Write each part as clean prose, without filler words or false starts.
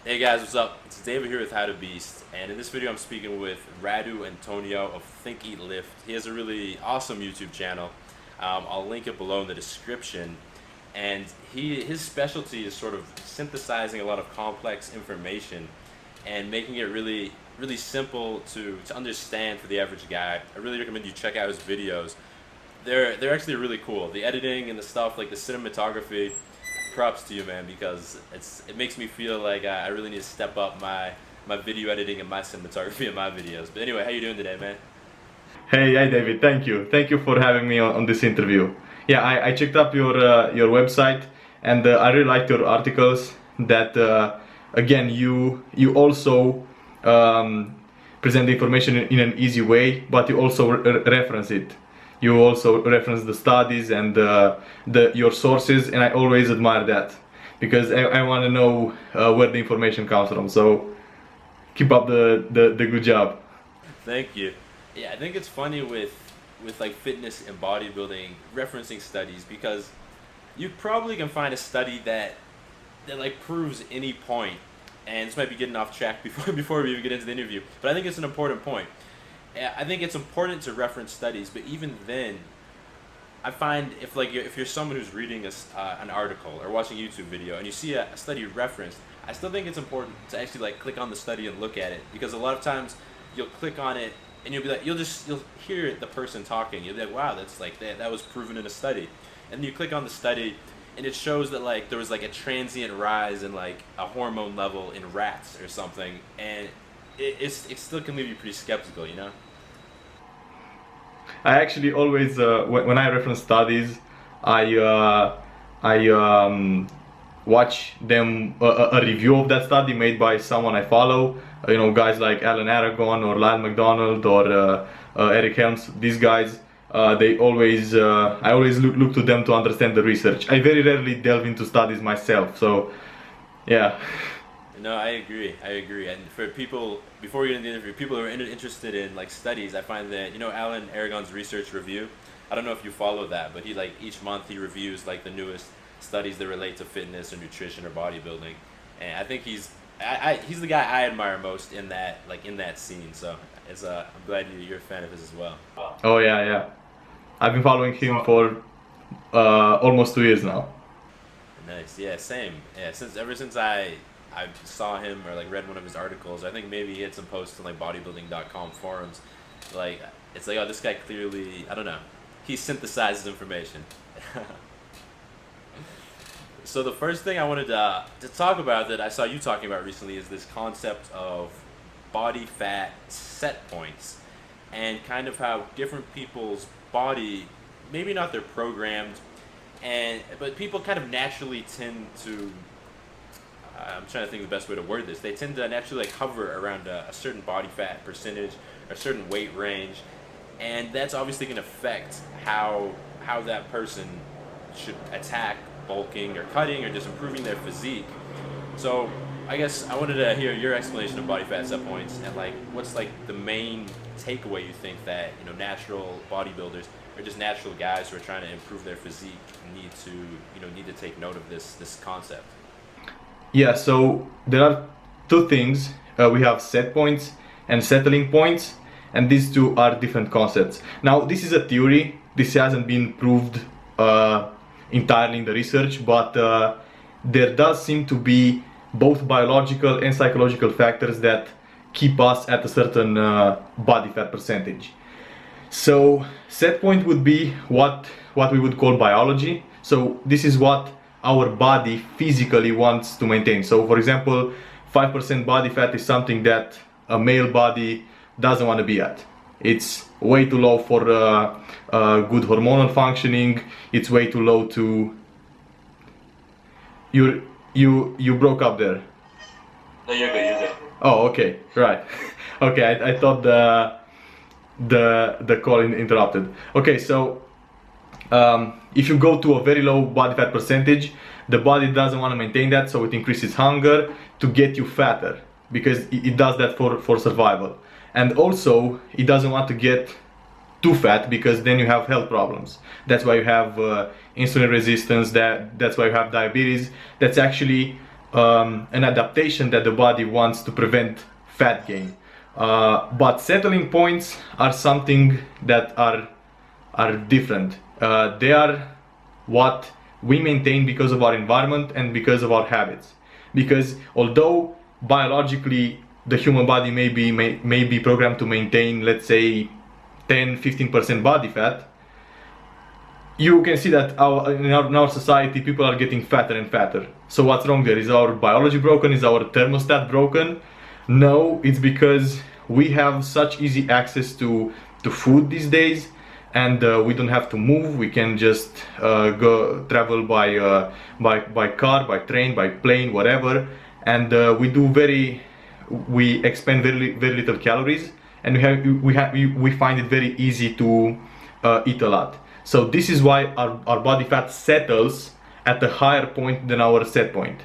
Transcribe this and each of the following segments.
Hey guys, what's up? It's David here with How to Beast, and in this video I'm speaking with Radu Antoniu of Think Eat Lift. He has a really awesome YouTube channel. I'll link it below in the description. And his specialty is sort of synthesizing a lot of complex information and making it really simple to understand for the average guy. I really recommend you check out his videos. They're actually really cool. The editing and the stuff, like the cinematography, props to you, man, because it makes me feel like I really need to step up my video editing and my cinematography in my videos. But anyway, how you doing today, man? Hey, David, thank you. Thank you for having me on this interview. Yeah, I checked up your website and I really liked your articles that again you also um, present the information in an easy way, but you also reference it. You also reference the studies and your sources, and I always admire that because I want to know where the information comes from. So keep up the good job. Thank you. Yeah, I think it's funny with like fitness and bodybuilding referencing studies because you probably can find a study that like proves any point. And this might be getting off track before we even get into the interview, but I think it's an important point. I think it's important to reference studies, but even then, I find if you're someone who's reading an article or watching a YouTube video and you see a study referenced, I still think it's important to actually like click on the study and look at it, because a lot of times you'll click on it and you'll be like you'll hear the person talking, you'll be like, wow, that's like that was proven in a study, and then you click on the study and it shows that like there was like a transient rise in like a hormone level in rats or something, and it still can leave you pretty skeptical, you know. I actually always, when I reference studies, I watch them a review of that study made by someone I follow. You know, guys like Alan Aragon or Lyle McDonald or Eric Helms. These guys, they always, I always look to them to understand the research. I very rarely delve into studies myself. So, yeah. No, I agree. I agree. And for people, before we get into the interview, people who are interested in like studies, I find that, you know, Alan Aragon's research review. I don't know if you follow that, but he like each month he reviews like the newest studies that relate to fitness or nutrition or bodybuilding, and I think he's the guy I admire most in that scene. So I'm glad you're a fan of his as well. Oh yeah. I've been following him for almost 2 years now. Nice. Yeah, same. Yeah, ever since I saw him or like read one of his articles. I think maybe he had some posts on like bodybuilding.com forums. Like it's like, oh, this guy clearly, I don't know, he synthesizes information. So the first thing I wanted to talk about that I saw you talking about recently is this concept of body fat set points, and kind of how different people's body, maybe not they're programmed, but people kind of naturally tend to, I'm trying to think of the best way to word this. They tend to naturally like hover around a certain body fat percentage, a certain weight range, and that's obviously going to affect how that person should attack bulking or cutting or just improving their physique. So I guess I wanted to hear your explanation of body fat set points, and like what's like the main takeaway you think that, you know, natural bodybuilders or just natural guys who are trying to improve their physique need to take note of this concept. Yeah, so there are two things. We have set points and settling points, and these two are different concepts. Now, this is a theory. This hasn't been proved entirely in the research, but there does seem to be both biological and psychological factors that keep us at a certain body fat percentage. So, set point would be what we would call biology. So, this is what our body physically wants to maintain. So for example, 5% body fat is something that a male body doesn't want to be at. It's way too low for good hormonal functioning. It's way too low to you broke up there. No, you're good, you're good. Oh, okay, right. Okay, I thought the call interrupted. Okay, so if you go to a very low body fat percentage, the body doesn't want to maintain that, so it increases hunger to get you fatter, because it does that for survival. And also, it doesn't want to get too fat, because then you have health problems. That's why you have insulin resistance, that's why you have diabetes. That's actually an adaptation that the body wants to prevent fat gain. But settling points are something that are different. They are what we maintain because of our environment and because of our habits. Because although biologically the human body may be programmed to maintain, let's say, 10-15% body fat, you can see that in our society people are getting fatter and fatter. So what's wrong there? Is our biology broken? Is our thermostat broken? No, it's because we have such easy access to food these days, and we don't have to move. We can just go travel by car, by train, by plane, whatever, and we expend very little calories, and we find it very easy to eat a lot. So this is why our body fat settles at a higher point than our set point.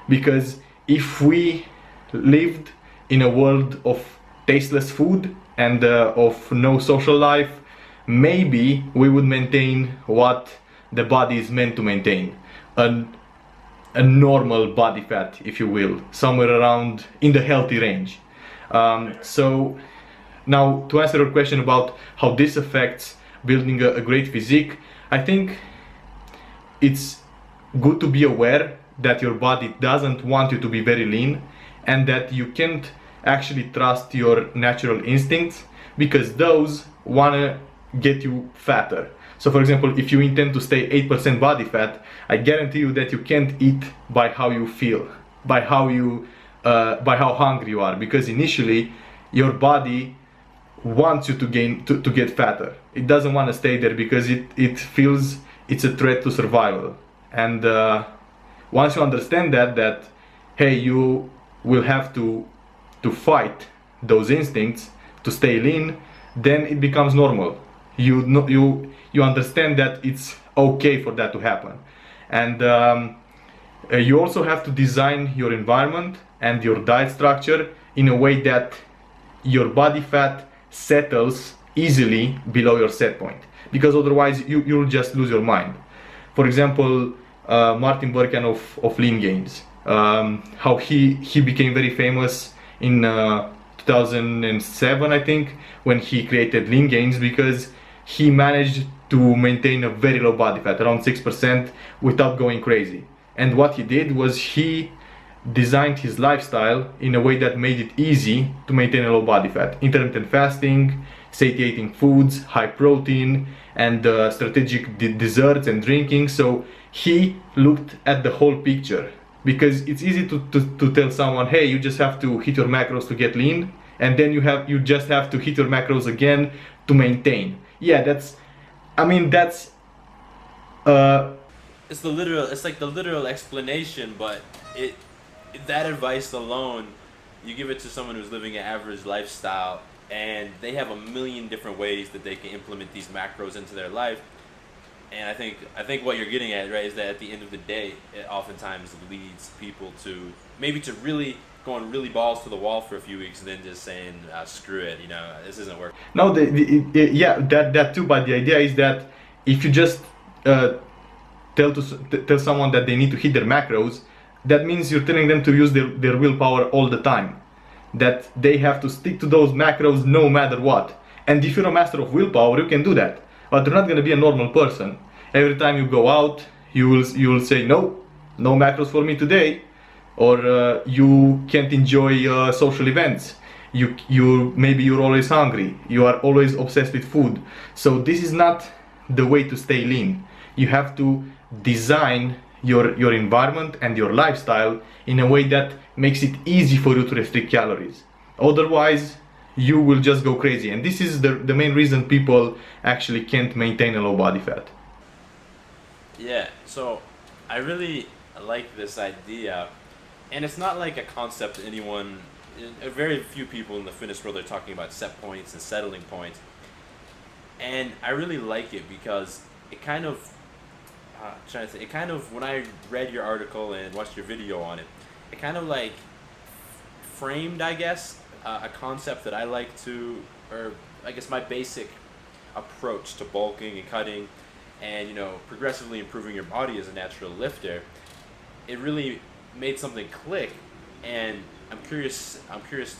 Because if we lived in a world of tasteless food and of no social life, maybe we would maintain what the body is meant to maintain. A normal body fat, if you will, somewhere around in the healthy range. So now to answer your question about how this affects building a great physique, I think it's good to be aware that your body doesn't want you to be very lean, and that you can't actually trust your natural instincts, because those wanna get you fatter. So for example, if you intend to stay 8% body fat, I guarantee you that you can't eat by how you feel, by how hungry you are, because initially your body wants you to get fatter. It doesn't want to stay there because it feels it's a threat to survival. And once you understand that hey, you will have to fight those instincts to stay lean, then it becomes normal. You understand that it's okay for that to happen. And you also have to design your environment and your diet structure in a way that your body fat settles easily below your set point, because otherwise you'll just lose your mind. For example, Martin Berkhan of Lean Gains, how he became very famous in 2007, I think, when he created Lean Gains, because he managed to maintain a very low body fat, around 6%, without going crazy. And what he did was he designed his lifestyle in a way that made it easy to maintain a low body fat. Intermittent fasting, satiating foods, high protein, and strategic desserts and drinking. So he looked at the whole picture, because it's easy to tell someone, hey, you just have to hit your macros to get lean, and then you just have to hit your macros again to maintain. Yeah, that's it's like the literal explanation, but that advice alone, you give it to someone who's living an average lifestyle, and they have a million different ways that they can implement these macros into their life. And I think what you're getting at, right, is that at the end of the day, it oftentimes leads people to really going really balls to the wall for a few weeks and then just saying, screw it, this isn't working. No, yeah, that too. But the idea is that if you just tell someone that they need to hit their macros, that means you're telling them to use their willpower all the time. That they have to stick to those macros no matter what. And if you're a master of willpower, you can do that. But you're not going to be a normal person. Every time you go out, you will say, no macros for me today. Or you can't enjoy social events. Maybe you're always hungry. You are always obsessed with food. So this is not the way to stay lean. You have to design your environment and your lifestyle in a way that makes it easy for you to restrict calories. Otherwise, you will just go crazy. And this is the main reason people actually can't maintain a low body fat. Yeah, so I really like this idea. And it's not like a concept that very few people in the fitness world are talking about set points and settling points. And I really like it because it kind of, when I read your article and watched your video on it, it kind of like framed, I guess, a concept that I like to, or I guess my basic approach to bulking and cutting and, progressively improving your body as a natural lifter. It really made something click, and I'm curious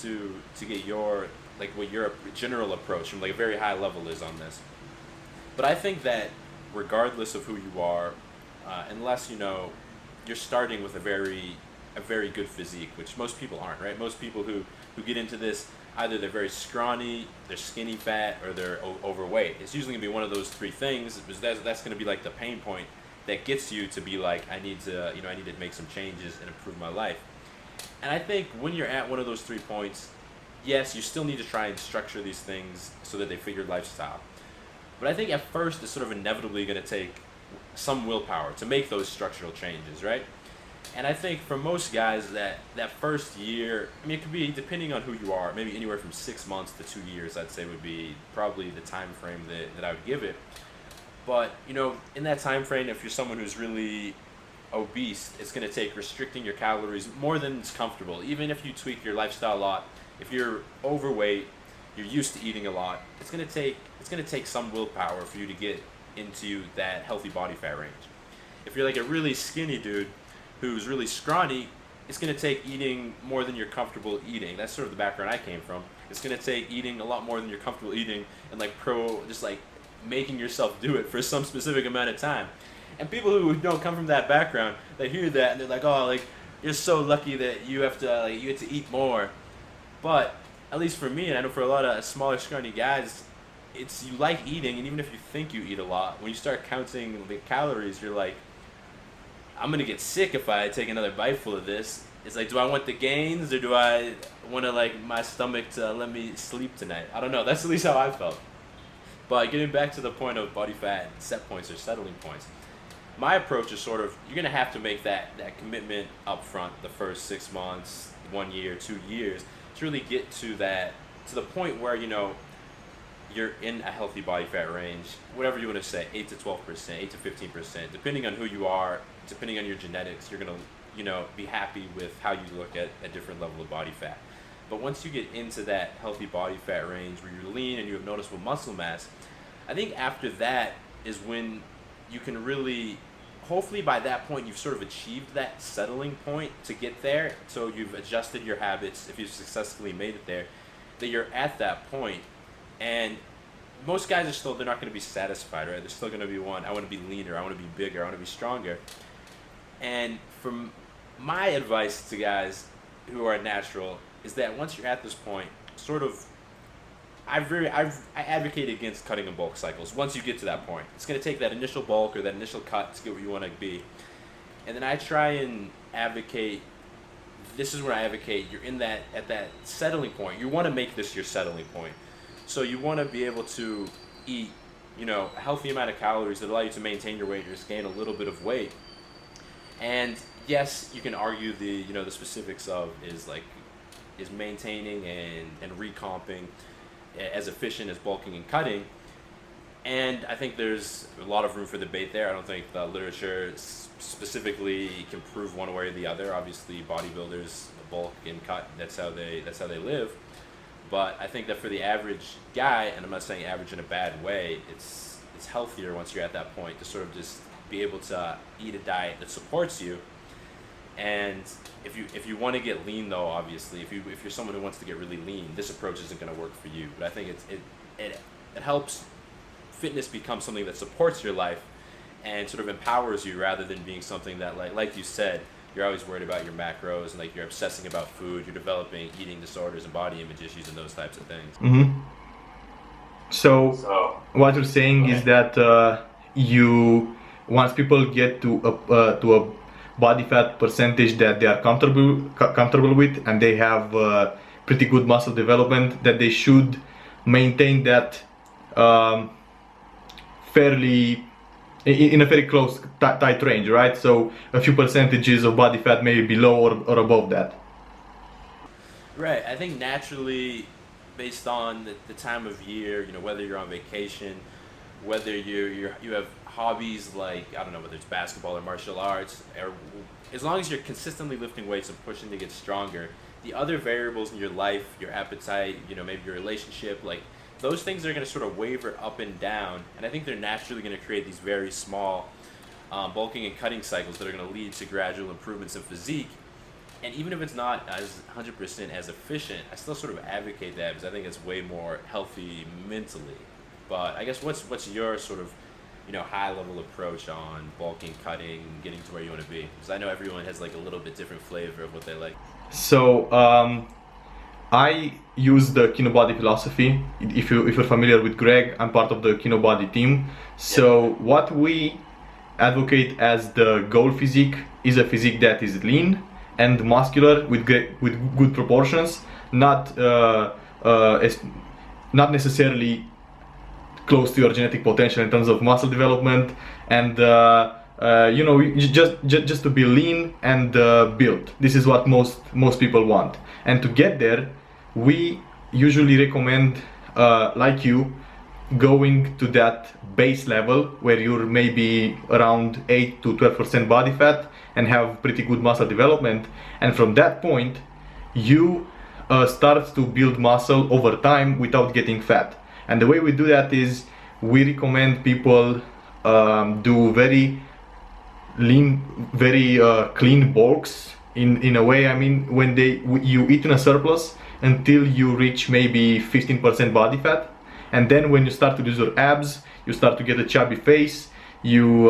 to get your like what your general approach from like a very high level is on this. But I think that regardless of who you are, unless you're starting with a very good physique, which most people aren't, right? Most people who get into this, either they're very scrawny, they're skinny fat, or they're overweight. It's usually gonna be one of those three things, because that's gonna be like the pain point that gets you to be like, I need to make some changes and improve my life. And I think when you're at one of those 3 points, yes, you still need to try and structure these things so that they fit your lifestyle. But I think at first it's sort of inevitably going to take some willpower to make those structural changes, right? And I think for most guys, that first year, I mean, it could be depending on who you are, maybe anywhere from 6 months to 2 years. I'd say would be probably the time frame that I would give it. But in that time frame, if you're someone who's really obese, it's going to take restricting your calories more than is comfortable. Even if you tweak your lifestyle a lot, if you're overweight, you're used to eating a lot, it's going to take some willpower for you to get into that healthy body fat range. If you're like a really skinny dude who's really scrawny, it's going to take eating more than you're comfortable eating. That's sort of the background I came from. It's going to take eating a lot more than you're comfortable eating, and just like making yourself do it for some specific amount of time. And people who don't come from that background, they hear that and they're like, "Oh, like you're so lucky that you get to eat more." But at least for me, and I know for a lot of smaller, scrawny guys, it's you like eating, and even if you think you eat a lot, when you start counting the calories, you're like, "I'm gonna get sick if I take another bite full of this." It's like, do I want the gains, or do I want to like my stomach to let me sleep tonight? I don't know. That's at least how I felt. But getting back to the point of body fat set points or settling points, my approach is sort of you're gonna have to make that commitment up front the first 6 months, 1 year, 2 years to really get to the point where you're in a healthy body fat range, whatever you want to say, 8 to 12%, 8 to 15%, depending on who you are, depending on your genetics, you're gonna be happy with how you look at a different level of body fat. But once you get into that healthy body fat range where you're lean and you have noticeable muscle mass, I think after that is when you can really, hopefully by that point you've sort of achieved that settling point to get there. So you've adjusted your habits, if you've successfully made it there, that you're at that point. And most guys they're not going to be satisfied, right? They're still going to be I want to be leaner, I want to be bigger, I want to be stronger. And from my advice to guys who are natural is that once you're at this point, sort of, I advocate against cutting in bulk cycles. Once you get to that point, it's going to take that initial bulk or that initial cut to get where you want to be, and then I try and advocate. This is where I advocate. You're at that settling point. You want to make this your settling point, so you want to be able to eat, a healthy amount of calories that allow you to maintain your weight or just gain a little bit of weight. And yes, you can argue the specifics of is maintaining and recomping as efficient as bulking and cutting. And I think there's a lot of room for debate there. I don't think the literature specifically can prove one way or the other. Obviously, bodybuilders bulk and cut. That's how they live. But I think that for the average guy, and I'm not saying average in a bad way, it's healthier once you're at that point to sort of just be able to eat a diet that supports you. And if you want to get lean, though, obviously, if you're someone who wants to get really lean, this approach isn't going to work for you. But I think it helps fitness become something that supports your life and sort of empowers you, rather than being something that like you said, you're always worried about your macros and you're obsessing about food. You're developing eating disorders and body image issues and those types of things. Mm-hmm. So what you're saying is that you once people get to a body fat percentage that they are comfortable with, and they have pretty good muscle development, that they should maintain that fairly in a very close tight range, right? So a few percentages of body fat maybe below or above that. Right. I think naturally, based on the time of year, whether you're on vacation, whether you have hobbies like, I don't know, whether it's basketball or martial arts, or as long as you're consistently lifting weights and pushing to get stronger, the other variables in your life, your appetite, maybe your relationship, those things are going to sort of waver up and down. And I think they're naturally going to create these very small bulking and cutting cycles that are going to lead to gradual improvements in physique. And even if it's not as 100% as efficient, I still sort of advocate that because I think it's way more healthy mentally. But I guess what's your sort of high level approach on bulking, cutting, getting to where you want to be? Because I know everyone has like a little bit different flavor of what they like. So I use the Kinobody philosophy. If you're familiar with Greg, I'm part of the Kinobody team. So what we advocate as the goal physique is a physique that is lean and muscular with good proportions, not necessarily close to your genetic potential in terms of muscle development, and just to be lean and built. This is what most people want. And to get there, we usually recommend, like you, going to that base level where you're maybe around 8 to 12% body fat and have pretty good muscle development, and from that point you start to build muscle over time without getting fat. And the way we do that is we recommend people do very lean, very clean bulks. In a way, I mean, when you eat in a surplus until you reach maybe 15% body fat, and then when you start to lose your abs, you start to get a chubby face, you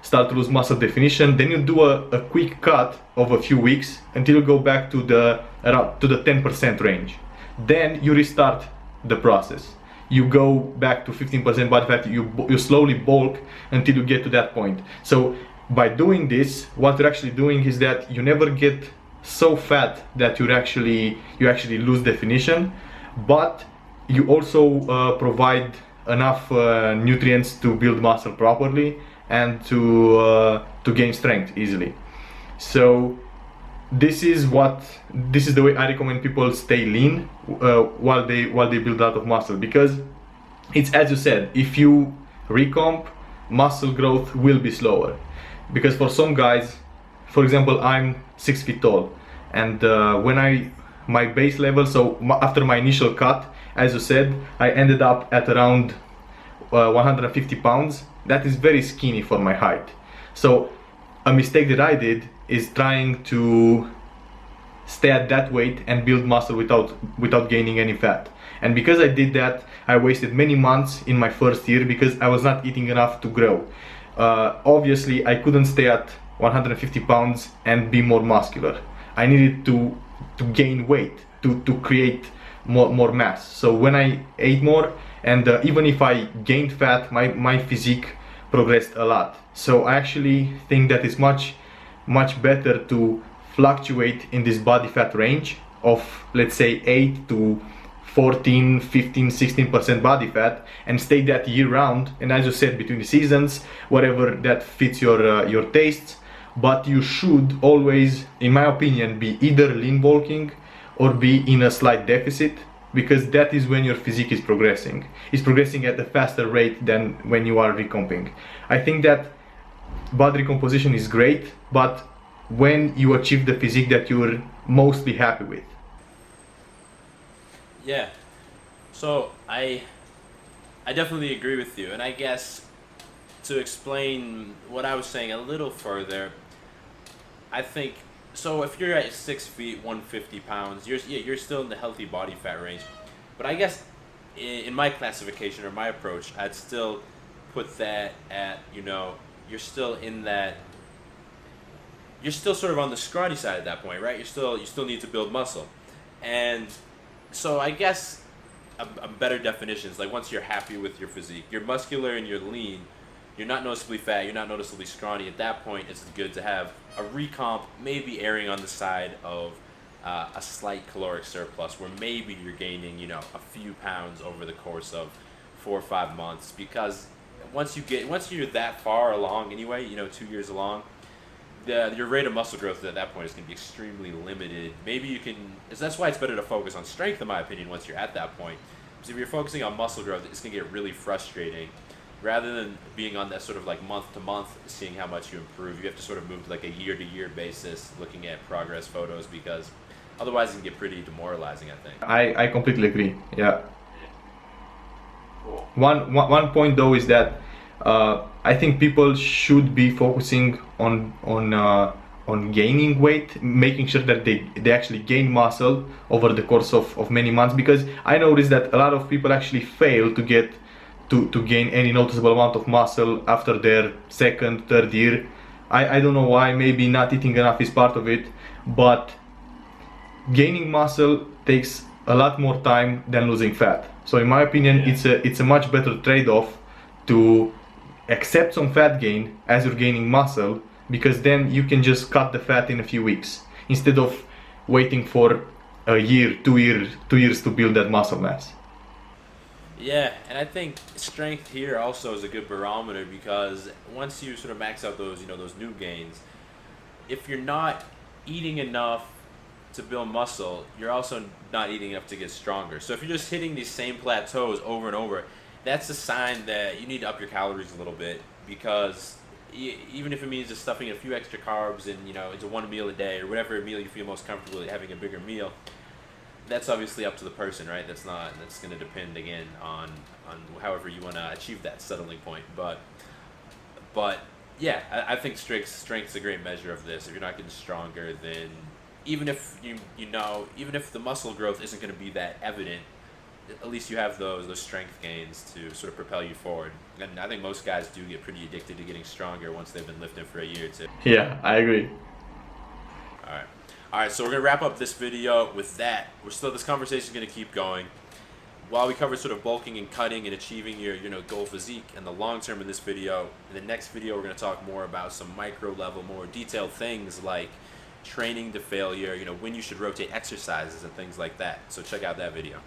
start to lose muscle definition, then you do a quick cut of a few weeks until you go back to the 10% range. Then you restart the process. You go back to 15% body fat, you slowly bulk until you get to that point. So by doing this, what you're actually doing is that you never get so fat that you actually lose definition, but you also provide enough nutrients to build muscle properly and to gain strength easily. So this is the way I recommend people stay lean while they build a lot of muscle, because it's, as you said, if you recomp, muscle growth will be slower. Because for some guys, for example, I'm 6 feet tall, and my base level, so after my initial cut, as you said, I ended up at around 150 pounds. That is very skinny for my height. So a mistake that I did is trying to stay at that weight and build muscle without gaining any fat. And because I did that, I wasted many months in my first year because I was not eating enough to grow. Obviously, I couldn't stay at 150 pounds and be more muscular. I needed to gain weight to create more mass. So when I ate more, and even if I gained fat, my physique progressed a lot. So I actually think that it's much better to fluctuate in this body fat range of, let's say, 8 to 14, 15, 16% body fat, and stay that year round. And as you said, between the seasons, whatever that fits your tastes. But you should always, in my opinion, be either lean bulking or be in a slight deficit, because that is when your physique is progressing. It's progressing at a faster rate than when you are recomping. I think that body recomposition is great, but when you achieve the physique that you're mostly happy with. Yeah. So I definitely agree with you, and I guess to explain what I was saying a little further, I think, so if you're at 6 feet, 150 pounds, you're still in the healthy body fat range. But I guess in my classification or my approach, I'd still put that at, you're still in that, you're still sort of on the scrawny side at that point, right? You still need to build muscle. And so I guess a better definition is like, once you're happy with your physique, you're muscular and you're lean, you're not noticeably fat, you're not noticeably scrawny, at that point it's good to have a recomp, maybe erring on the side of a slight caloric surplus, where maybe you're gaining, a few pounds over the course of 4 or 5 months. Because once you're that far along anyway, 2 years along, your rate of muscle growth at that point is going to be extremely limited. That's why it's better to focus on strength, in my opinion, once you're at that point. Because if you're focusing on muscle growth, it's going to get really frustrating. Rather than being on that sort of like month to month, seeing how much you improve, you have to sort of move to like a year to year basis, looking at progress photos, because otherwise it can get pretty demoralizing, I think. I completely agree. Yeah. One point though is that I think people should be focusing on gaining weight, making sure that they actually gain muscle over the course of many months, because I noticed that a lot of people actually fail to get to gain any noticeable amount of muscle after their second, third year. I don't know why, maybe not eating enough is part of it, but gaining muscle takes a lot more time than losing fat. So in my opinion, it's a much better trade-off to accept some fat gain as you're gaining muscle, because then you can just cut the fat in a few weeks instead of waiting for a year, 2 years to build that muscle mass. Yeah, and I think strength here also is a good barometer, because once you sort of max out those, those new gains, if you're not eating enough to build muscle, you're also not eating enough to get stronger. So if you're just hitting these same plateaus over and over, that's a sign that you need to up your calories a little bit, because even if it means just stuffing a few extra carbs and into one meal a day or whatever meal you feel most comfortable having a bigger meal, that's obviously up to the person, right? That's going to depend again on however you want to achieve that settling point. But yeah, I think strength's a great measure of this. If you're not getting stronger, then even if even if the muscle growth isn't going to be that evident, at least you have those strength gains to sort of propel you forward. And I think most guys do get pretty addicted to getting stronger once they've been lifting for a year or two. Yeah, I agree. All right, so we're going to wrap up this video with that. This conversation is going to keep going. While we cover sort of bulking and cutting and achieving your goal physique and the long term in this video, in the next video we're going to talk more about some micro level, more detailed things like training to failure, when you should rotate exercises and things like that. So check out that video.